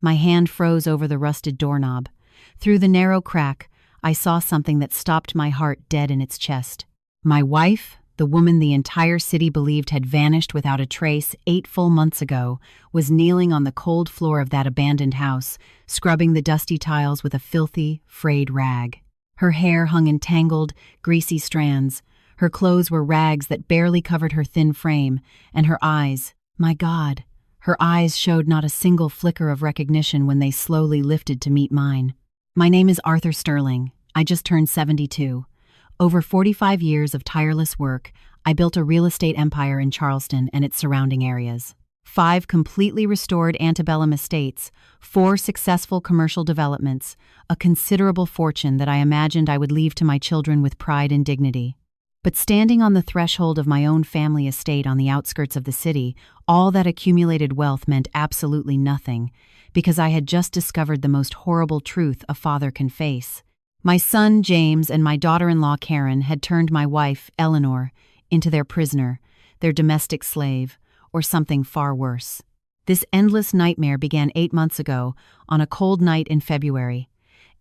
My hand froze over the rusted doorknob. Through the narrow crack, I saw something that stopped my heart dead in its chest. My wife, the woman the entire city believed had vanished without a trace 8 full months ago, was kneeling on the cold floor of that abandoned house, scrubbing the dusty tiles with a filthy, frayed rag. Her hair hung in tangled, greasy strands. Her clothes were rags that barely covered her thin frame, and her eyes, my God, her eyes showed not a single flicker of recognition when they slowly lifted to meet mine. My name is Arthur Sterling. I just turned 72. Over 45 years of tireless work, I built a real estate empire in Charleston and its surrounding areas. 5 completely restored antebellum estates, 4 successful commercial developments, a considerable fortune that I imagined I would leave to my children with pride and dignity. But standing on the threshold of my own family estate on the outskirts of the city, all that accumulated wealth meant absolutely nothing, because I had just discovered the most horrible truth a father can face. My son, James, and my daughter-in-law, Karen, had turned my wife, Eleanor, into their prisoner, their domestic slave, or something far worse. This endless nightmare began 8 months ago, on a cold night in February.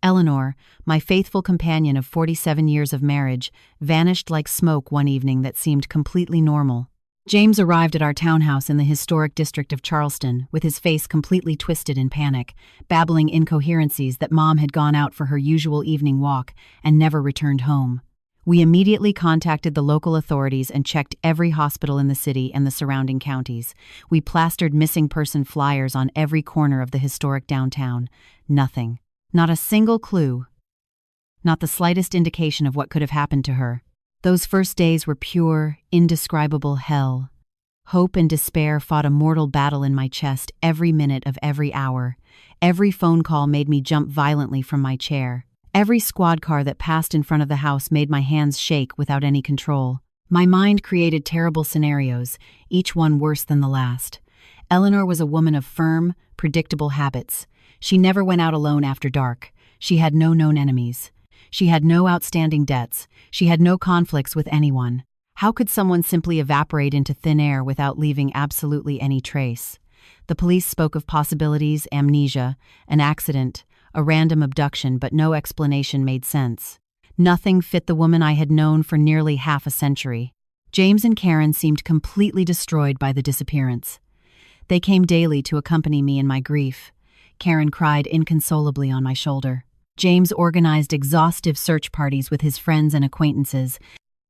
Eleanor, my faithful companion of 47 years of marriage, vanished like smoke one evening that seemed completely normal. James arrived at our townhouse in the historic district of Charleston, with his face completely twisted in panic, babbling incoherencies that Mom had gone out for her usual evening walk and never returned home. We immediately contacted the local authorities and checked every hospital in the city and the surrounding counties. We plastered missing person flyers on every corner of the historic downtown. Nothing. Not a single clue. Not the slightest indication of what could have happened to her. Those first days were pure, indescribable hell. Hope and despair fought a mortal battle in my chest every minute of every hour. Every phone call made me jump violently from my chair. Every squad car that passed in front of the house made my hands shake without any control. My mind created terrible scenarios, each one worse than the last. Eleanor was a woman of firm, predictable habits. She never went out alone after dark. She had no known enemies. She had no outstanding debts. She had no conflicts with anyone. How could someone simply evaporate into thin air without leaving absolutely any trace? The police spoke of possibilities, amnesia, an accident, a random abduction, but no explanation made sense. Nothing fit the woman I had known for nearly half a century. James and Karen seemed completely destroyed by the disappearance. They came daily to accompany me in my grief. Karen cried inconsolably on my shoulder. James organized exhaustive search parties with his friends and acquaintances.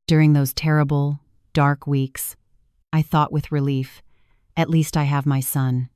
During those terrible, dark weeks, I thought with relief, at least I have my son.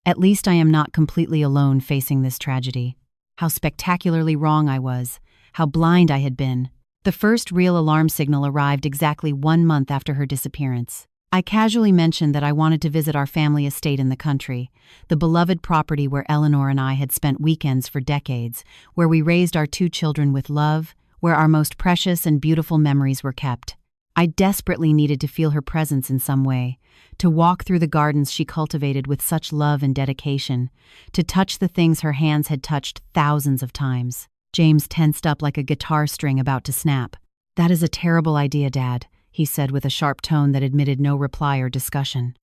At least I am not completely alone facing this tragedy. How spectacularly wrong I was, how blind I had been. The first real alarm signal arrived exactly 1 month after her disappearance. I casually mentioned that I wanted to visit our family estate in the country, the beloved property where Eleanor and I had spent weekends for decades, where we raised our 2 children with love, where our most precious and beautiful memories were kept. I desperately needed to feel her presence in some way, to walk through the gardens she cultivated with such love and dedication, to touch the things her hands had touched thousands of times. James tensed up like a guitar string about to snap. "That is a terrible idea, Dad," he said with a sharp tone that admitted no reply or discussion.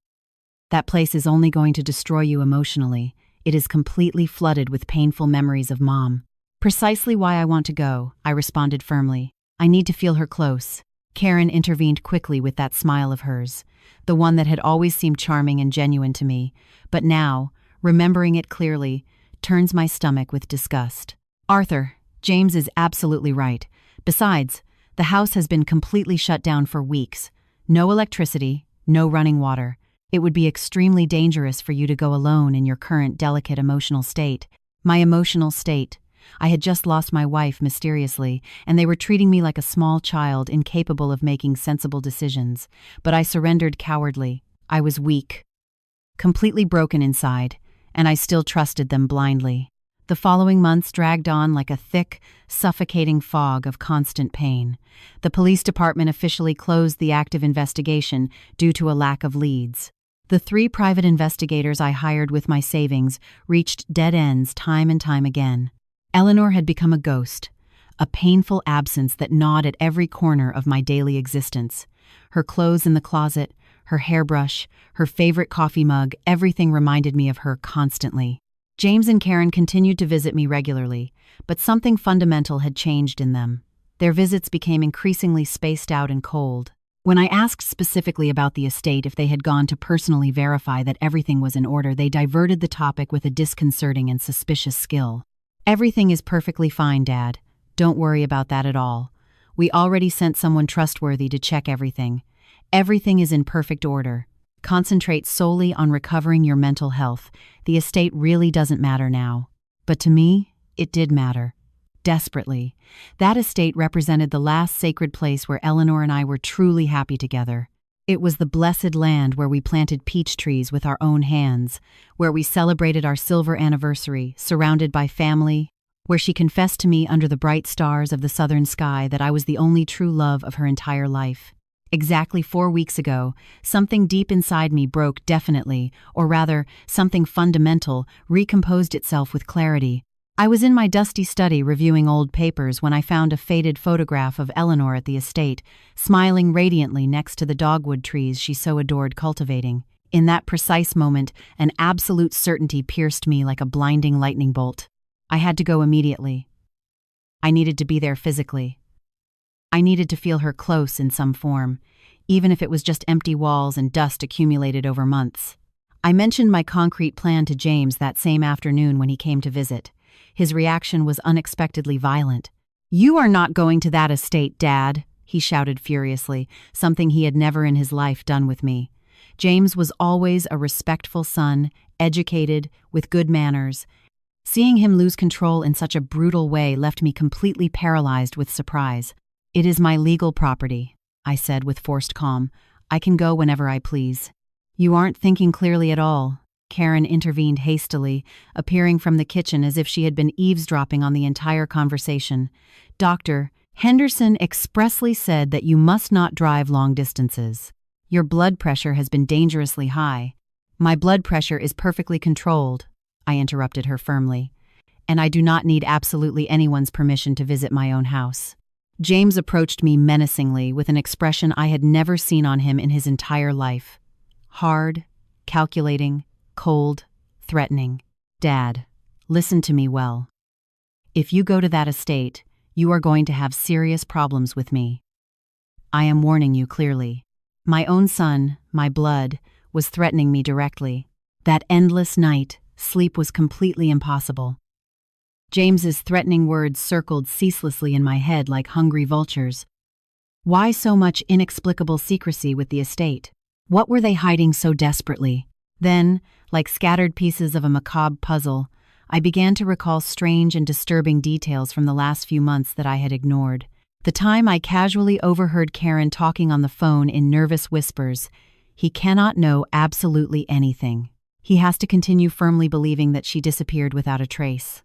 "That place is only going to destroy you emotionally. It is completely flooded with painful memories of Mom." "Precisely why I want to go," I responded firmly. "I need to feel her close." Karen intervened quickly with that smile of hers, the one that had always seemed charming and genuine to me, but now, remembering it clearly, turns my stomach with disgust. "Arthur, James is absolutely right. Besides, the house has been completely shut down for weeks. No electricity, no running water. It would be extremely dangerous for you to go alone in your current delicate emotional state." My emotional state. I had just lost my wife mysteriously, and they were treating me like a small child incapable of making sensible decisions. But I surrendered cowardly. I was weak, completely broken inside, and I still trusted them blindly. The following months dragged on like a thick, suffocating fog of constant pain. The police department officially closed the active investigation due to a lack of leads. The 3 private investigators I hired with my savings reached dead ends time and time again. Eleanor had become a ghost, a painful absence that gnawed at every corner of my daily existence. Her clothes in the closet, her hairbrush, her favorite coffee mug, everything reminded me of her constantly. James and Karen continued to visit me regularly, but something fundamental had changed in them. Their visits became increasingly spaced out and cold. When I asked specifically about the estate if they had gone to personally verify that everything was in order, they diverted the topic with a disconcerting and suspicious skill. "Everything is perfectly fine, Dad. Don't worry about that at all. We already sent someone trustworthy to check everything. Everything is in perfect order. Concentrate solely on recovering your mental health. The estate really doesn't matter now." But to me, it did matter. Desperately. That estate represented the last sacred place where Eleanor and I were truly happy together. It was the blessed land where we planted peach trees with our own hands, where we celebrated our silver anniversary, surrounded by family, where she confessed to me under the bright stars of the southern sky that I was the only true love of her entire life. Exactly 4 weeks ago, something deep inside me broke definitely, or rather, something fundamental, recomposed itself with clarity. I was in my dusty study reviewing old papers when I found a faded photograph of Eleanor at the estate, smiling radiantly next to the dogwood trees she so adored cultivating. In that precise moment, an absolute certainty pierced me like a blinding lightning bolt. I had to go immediately. I needed to be there physically. I needed to feel her close in some form, even if it was just empty walls and dust accumulated over months. I mentioned my concrete plan to James that same afternoon when he came to visit. His reaction was unexpectedly violent. "You are not going to that estate, Dad," he shouted furiously, something he had never in his life done with me. James was always a respectful son, educated, with good manners. Seeing him lose control in such a brutal way left me completely paralyzed with surprise. "It is my legal property," I said with forced calm. "I can go whenever I please." "You aren't thinking clearly at all," Karen intervened hastily, appearing from the kitchen as if she had been eavesdropping on the entire conversation. "Dr. Henderson expressly said that you must not drive long distances. Your blood pressure has been dangerously high." "My blood pressure is perfectly controlled," I interrupted her firmly, "and I do not need absolutely anyone's permission to visit my own house." James approached me menacingly with an expression I had never seen on him in his entire life. Hard, calculating, cold, threatening. "Dad, listen to me well. If you go to that estate, you are going to have serious problems with me. I am warning you clearly. My own son, my blood, was threatening me directly. That endless night, sleep was completely impossible." James's threatening words circled ceaselessly in my head like hungry vultures. Why so much inexplicable secrecy with the estate? What were they hiding so desperately? Then, like scattered pieces of a macabre puzzle, I began to recall strange and disturbing details from the last few months that I had ignored. The time I casually overheard Karen talking on the phone in nervous whispers. "He cannot know absolutely anything. He has to continue firmly believing that she disappeared without a trace."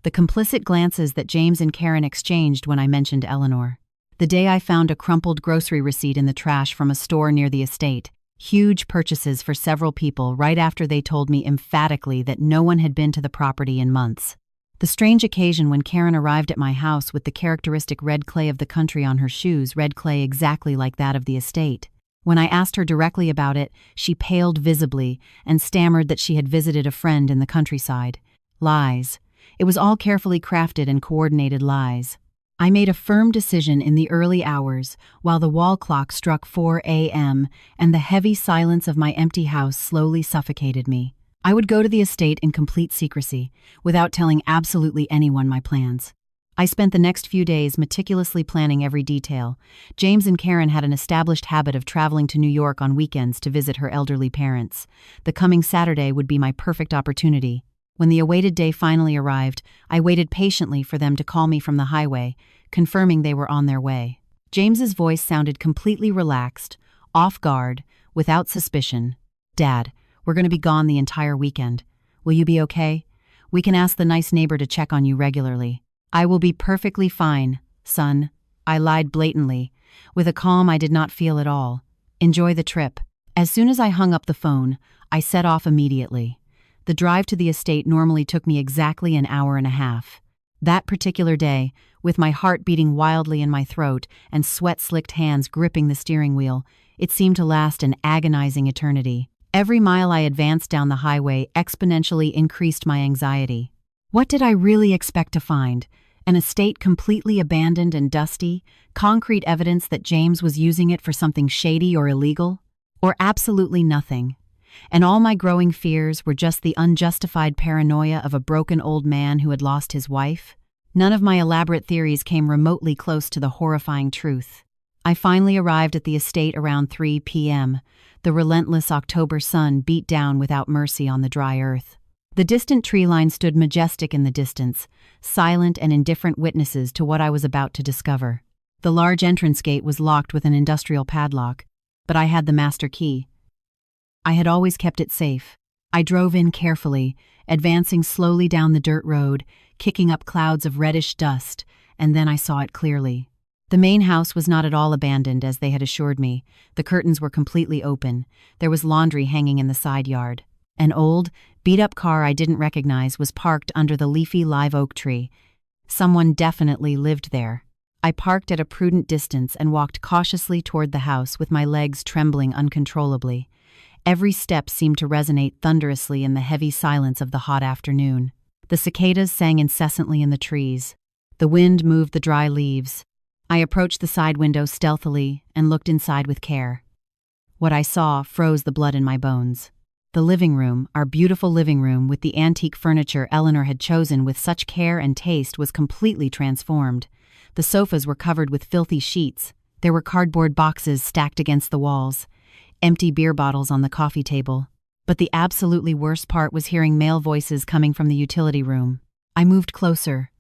The complicit glances that James and Karen exchanged when I mentioned Eleanor. The day I found a crumpled grocery receipt in the trash from a store near the estate. Huge purchases for several people right after they told me emphatically that no one had been to the property in months. The strange occasion when Karen arrived at my house with the characteristic red clay of the country on her shoes, red clay exactly like that of the estate. When I asked her directly about it, she paled visibly and stammered that she had visited a friend in the countryside. Lies. It was all carefully crafted and coordinated lies. I made a firm decision in the early hours, while the wall clock struck 4 a.m. and the heavy silence of my empty house slowly suffocated me. I would go to the estate in complete secrecy, without telling absolutely anyone my plans. I spent the next few days meticulously planning every detail. James and Karen had an established habit of traveling to New York on weekends to visit her elderly parents. The coming Saturday would be my perfect opportunity. When the awaited day finally arrived, I waited patiently for them to call me from the highway, confirming they were on their way. James's voice sounded completely relaxed, off guard, without suspicion. "Dad, we're going to be gone the entire weekend. Will you be okay? We can ask the nice neighbor to check on you regularly." "I will be perfectly fine, son," I lied blatantly, with a calm I did not feel at all. "Enjoy the trip." As soon as I hung up the phone, I set off immediately. The drive to the estate normally took me exactly an hour and a half. That particular day, with my heart beating wildly in my throat and sweat-slicked hands gripping the steering wheel, it seemed to last an agonizing eternity. Every mile I advanced down the highway exponentially increased my anxiety. What did I really expect to find? An estate completely abandoned and dusty, concrete evidence that James was using it for something shady or illegal? Or absolutely nothing? And all my growing fears were just the unjustified paranoia of a broken old man who had lost his wife? None of my elaborate theories came remotely close to the horrifying truth. I finally arrived at the estate around 3 p.m. The relentless October sun beat down without mercy on the dry earth. The distant tree line stood majestic in the distance, silent and indifferent witnesses to what I was about to discover. The large entrance gate was locked with an industrial padlock, but I had the master key. I had always kept it safe. I drove in carefully, advancing slowly down the dirt road, kicking up clouds of reddish dust, and then I saw it clearly. The main house was not at all abandoned, as they had assured me. The curtains were completely open. There was laundry hanging in the side yard. An old, beat-up car I didn't recognize was parked under the leafy live oak tree. Someone definitely lived there. I parked at a prudent distance and walked cautiously toward the house with my legs trembling uncontrollably. Every step seemed to resonate thunderously in the heavy silence of the hot afternoon. The cicadas sang incessantly in the trees. The wind moved the dry leaves. I approached the side window stealthily and looked inside with care. What I saw froze the blood in my bones. The living room, our beautiful living room with the antique furniture Eleanor had chosen with such care and taste, was completely transformed. The sofas were covered with filthy sheets. There were cardboard boxes stacked against the walls, empty beer bottles on the coffee table. But the absolutely worst part was hearing male voices coming from the utility room. I moved closer,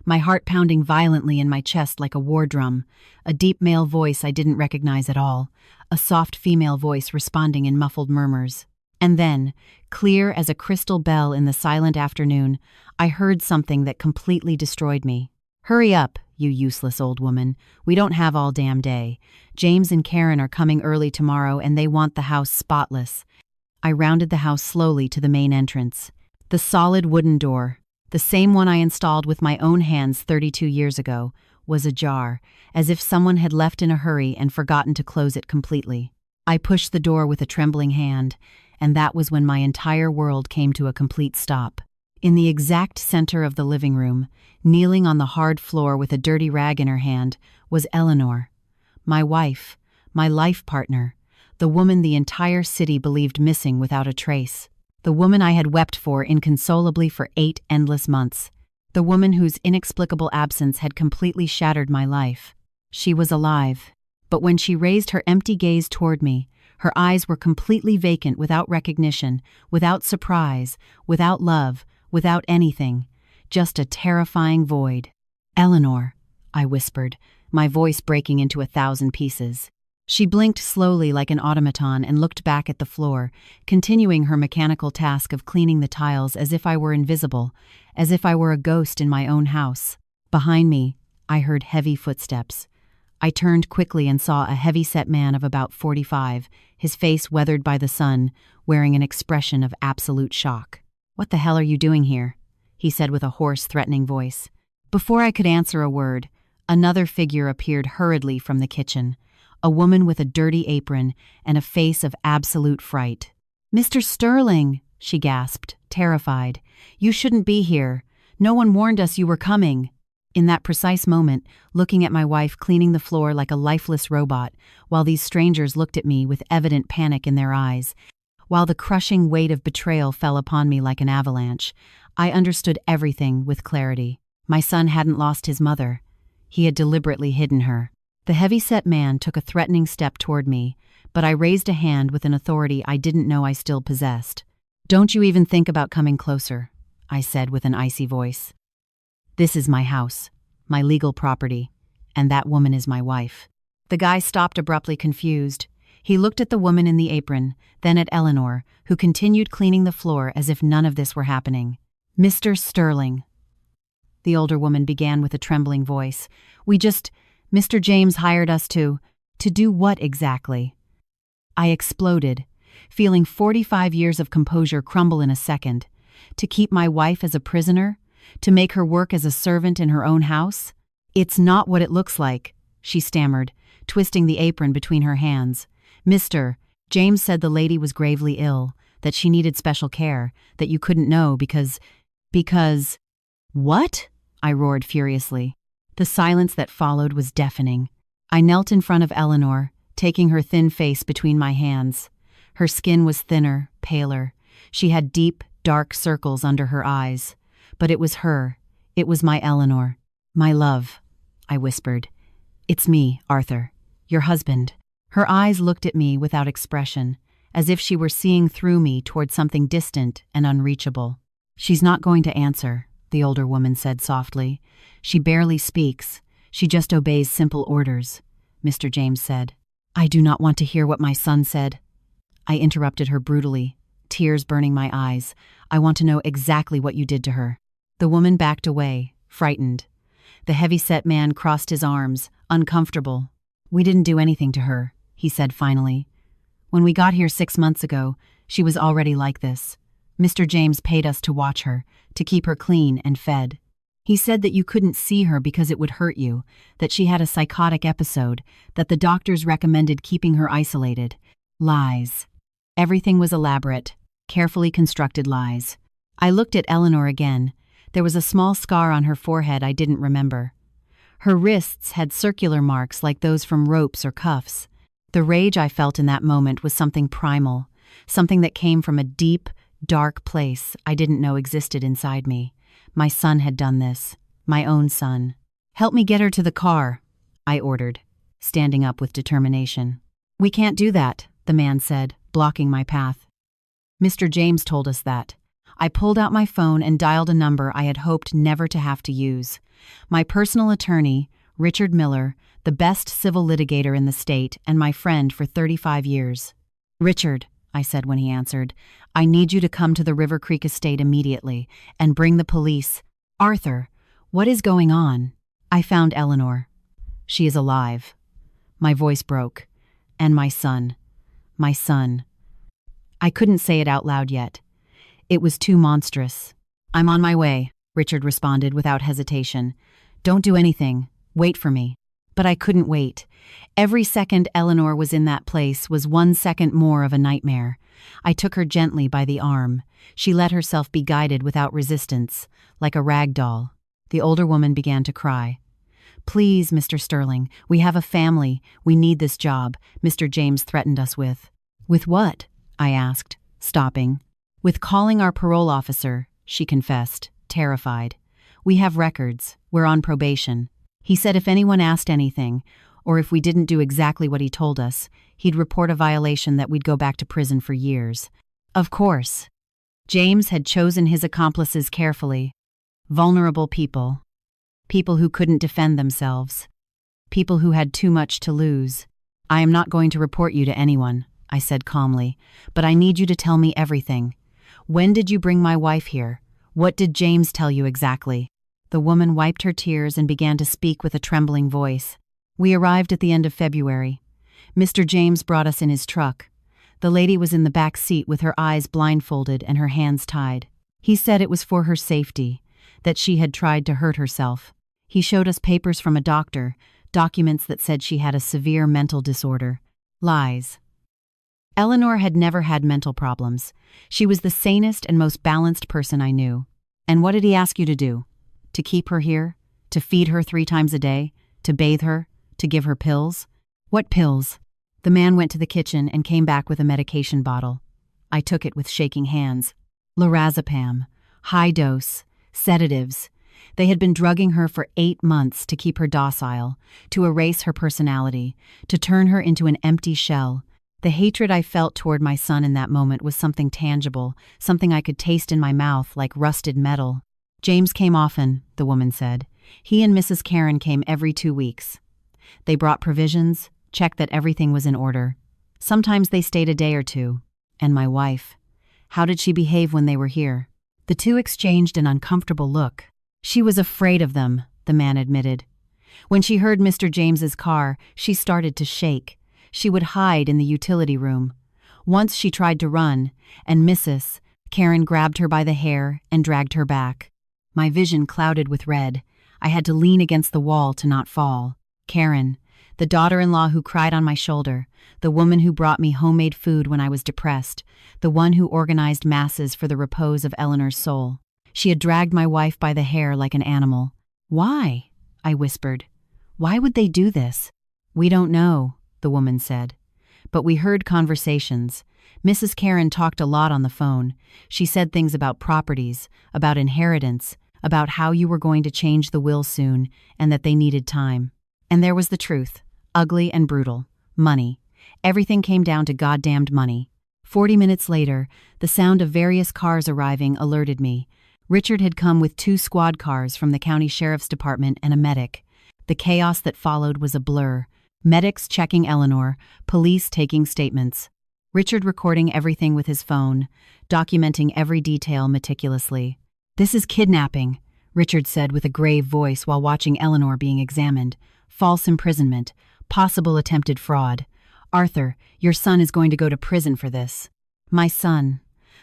my heart pounding violently in my chest like a war drum. A deep male voice I didn't recognize at all, a soft female voice responding in muffled murmurs. And then, clear as a crystal bell in the silent afternoon, I heard something that completely destroyed me. "Hurry up, you useless old woman. We don't have all damn day. James and Karen are coming early tomorrow and they want the house spotless." I rounded the house slowly to the main entrance. The solid wooden door, the same one I installed with my own hands 32 years ago, was ajar, as if someone had left in a hurry and forgotten to close it completely. I pushed the door with a trembling hand, and that was when my entire world came to a complete stop. In the exact center of the living room, kneeling on the hard floor with a dirty rag in her hand, was Eleanor, my wife, my life partner, the woman the entire city believed missing without a trace, the woman I had wept for inconsolably for 8 endless months, the woman whose inexplicable absence had completely shattered my life. She was alive, but when she raised her empty gaze toward me, her eyes were completely vacant, without recognition, without surprise, without love, without anything, just a terrifying void. "Eleanor," I whispered, my voice breaking into 1,000 pieces. She blinked slowly like an automaton and looked back at the floor, continuing her mechanical task of cleaning the tiles as if I were invisible, as if I were a ghost in my own house. Behind me, I heard heavy footsteps. I turned quickly and saw a heavy-set man of about 45, his face weathered by the sun, wearing an expression of absolute shock. "What the hell are you doing here?" he said with a hoarse, threatening voice. Before I could answer a word, another figure appeared hurriedly from the kitchen, a woman with a dirty apron and a face of absolute fright. "Mr. Sterling," she gasped, terrified. "You shouldn't be here. No one warned us you were coming." In that precise moment, looking at my wife cleaning the floor like a lifeless robot, while these strangers looked at me with evident panic in their eyes, while the crushing weight of betrayal fell upon me like an avalanche, I understood everything with clarity. My son hadn't lost his mother. He had deliberately hidden her. The heavy-set man took a threatening step toward me, but I raised a hand with an authority I didn't know I still possessed. "Don't you even think about coming closer," I said with an icy voice. "This is my house, my legal property, and that woman is my wife." The guy stopped abruptly, confused. He looked at the woman in the apron, then at Eleanor, who continued cleaning the floor as if none of this were happening. "Mr. Sterling," the older woman began with a trembling voice, Mr. James hired us to do what exactly?" I exploded, feeling 45 years of composure crumble in a second. To keep my wife as a prisoner? To make her work as a servant in her own house? "It's not what it looks like," she stammered, twisting the apron between her hands. "Mr. James said the lady was gravely ill, that she needed special care, that you couldn't know because... What? I roared furiously. The silence that followed was deafening. I knelt in front of Eleanor, taking her thin face between my hands. Her skin was thinner, paler. She had deep, dark circles under her eyes. But it was her. It was my Eleanor. My love, I whispered. It's me, Arthur. Your husband. Her eyes looked at me without expression, as if she were seeing through me toward something distant and unreachable. She's not going to answer, the older woman said softly. She barely speaks. She just obeys simple orders, Mr. James said. I do not want to hear what my son said. I interrupted her brutally, tears burning my eyes. I want to know exactly what you did to her. The woman backed away, frightened. The heavy-set man crossed his arms, uncomfortable. We didn't do anything to her, he said finally. When we got here 6 months ago, she was already like this. Mr. James paid us to watch her, to keep her clean and fed. He said that you couldn't see her because it would hurt you, that she had a psychotic episode, that the doctors recommended keeping her isolated. Lies. Everything was elaborate, carefully constructed lies. I looked at Eleanor again. There was a small scar on her forehead I didn't remember. Her wrists had circular marks like those from ropes or cuffs. The rage I felt in that moment was something primal, something that came from a deep, dark place I didn't know existed inside me. My son had done this. My own son. Help me get her to the car, I ordered, standing up with determination. We can't do that, the man said, blocking my path. Mr. James told us that. I pulled out my phone and dialed a number I had hoped never to have to use. My personal attorney, Richard Miller, the best civil litigator in the state and my friend for 35 years. Richard, I said when he answered, I need you to come to the River Creek estate immediately and bring the police. Arthur, what is going on? I found Eleanor. She is alive. My voice broke. And my son. My son. I couldn't say it out loud yet. It was too monstrous. I'm on my way, Richard responded without hesitation. Don't do anything. Wait for me. But I couldn't wait. Every second Eleanor was in that place was 1 second more of a nightmare. I took her gently by the arm. She let herself be guided without resistance, like a rag doll. The older woman began to cry. Please, Mr. Sterling, we have a family. We need this job, Mr. James threatened us with. With what? I asked, stopping. With calling our parole officer, she confessed, terrified. We have records. We're on probation. He said if anyone asked anything, or if we didn't do exactly what he told us, he'd report a violation that we'd go back to prison for years. Of course. James had chosen his accomplices carefully. Vulnerable people. People who couldn't defend themselves. People who had too much to lose. I am not going to report you to anyone, I said calmly, but I need you to tell me everything. When did you bring my wife here? What did James tell you exactly? The woman wiped her tears and began to speak with a trembling voice. We arrived at the end of February. Mr. James brought us in his truck. The lady was in the back seat with her eyes blindfolded and her hands tied. He said it was for her safety, that she had tried to hurt herself. He showed us papers from a doctor, documents that said she had a severe mental disorder. Lies. Eleanor had never had mental problems. She was the sanest and most balanced person I knew. And what did he ask you to do? To keep her here? To feed her 3 times a day? To bathe her? To give her pills? What pills? The man went to the kitchen and came back with a medication bottle. I took it with shaking hands. Lorazepam. High dose. Sedatives. They had been drugging her for 8 months to keep her docile, to erase her personality, to turn her into an empty shell. The hatred I felt toward my son in that moment was something tangible, something I could taste in my mouth like rusted metal. James came often, the woman said. He and Mrs. Karen came every 2 weeks. They brought provisions, checked that everything was in order. Sometimes they stayed a day or two. And my wife. How did she behave when they were here? The two exchanged an uncomfortable look. She was afraid of them, the man admitted. When she heard Mr. James's car, she started to shake. She would hide in the utility room. Once she tried to run, and Mrs. Karen grabbed her by the hair and dragged her back. My vision clouded with red. I had to lean against the wall to not fall. Karen, The daughter-in-law who cried on my shoulder, the woman who brought me homemade food when I was depressed, the one who organized masses for the repose of Eleanor's soul. She had dragged my wife by the hair like an animal. "Why?" I whispered. "Why would they do this?" "We don't know," the woman said. "But we heard conversations. Mrs. Karen talked a lot on the phone. She said things about properties, about inheritance, about how you were going to change the will soon, and that they needed time. And there was the truth, ugly and brutal. Money. Everything came down to goddamned money." 40 minutes later, the sound of various cars arriving alerted me. Richard had come with 2 squad cars from the county sheriff's department and a medic. The chaos that followed was a blur. Medics checking Eleanor, police taking statements. Richard recording everything with his phone, documenting every detail meticulously. "This is kidnapping," Richard said with a grave voice while watching Eleanor being examined. "False imprisonment. Possible attempted fraud. Arthur, your son is going to go to prison for this." My son.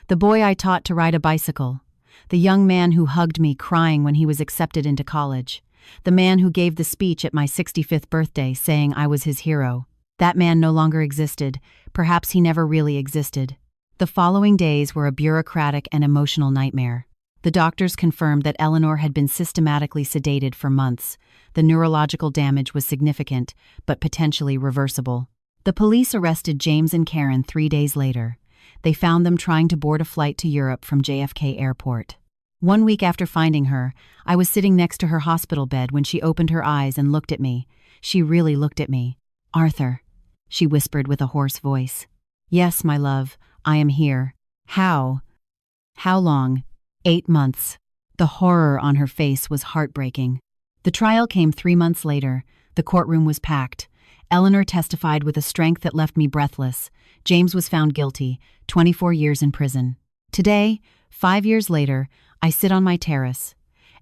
The boy I taught to ride a bicycle. The young man who hugged me crying when he was accepted into college. The man who gave the speech at my 65th birthday saying I was his hero. That man no longer existed. Perhaps he never really existed. The following days were a bureaucratic and emotional nightmare. The doctors confirmed that Eleanor had been systematically sedated for months. The neurological damage was significant, but potentially reversible. The police arrested James and Karen 3 days later. They found them trying to board a flight to Europe from JFK Airport. 1 week after finding her, I was sitting next to her hospital bed when she opened her eyes and looked at me. She really looked at me. "Arthur," she whispered with a hoarse voice. "Yes, my love, I am here." "How?" "How long?" 8 months. The horror on her face was heartbreaking. The trial came 3 months later. The courtroom was packed. Eleanor testified with a strength that left me breathless. James was found guilty, 24 years in prison. Today, 5 years later, I sit on my terrace.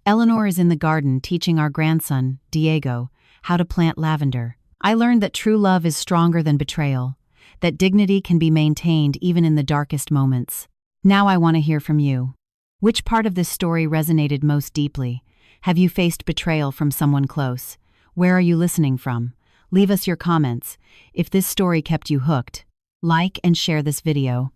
Eleanor is in the garden teaching our grandson, Diego, how to plant lavender. I learned that true love is stronger than betrayal, that dignity can be maintained even in the darkest moments. Now I want to hear from you. Which part of this story resonated most deeply? Have you faced betrayal from someone close? Where are you listening from? Leave us your comments. If this story kept you hooked, like and share this video.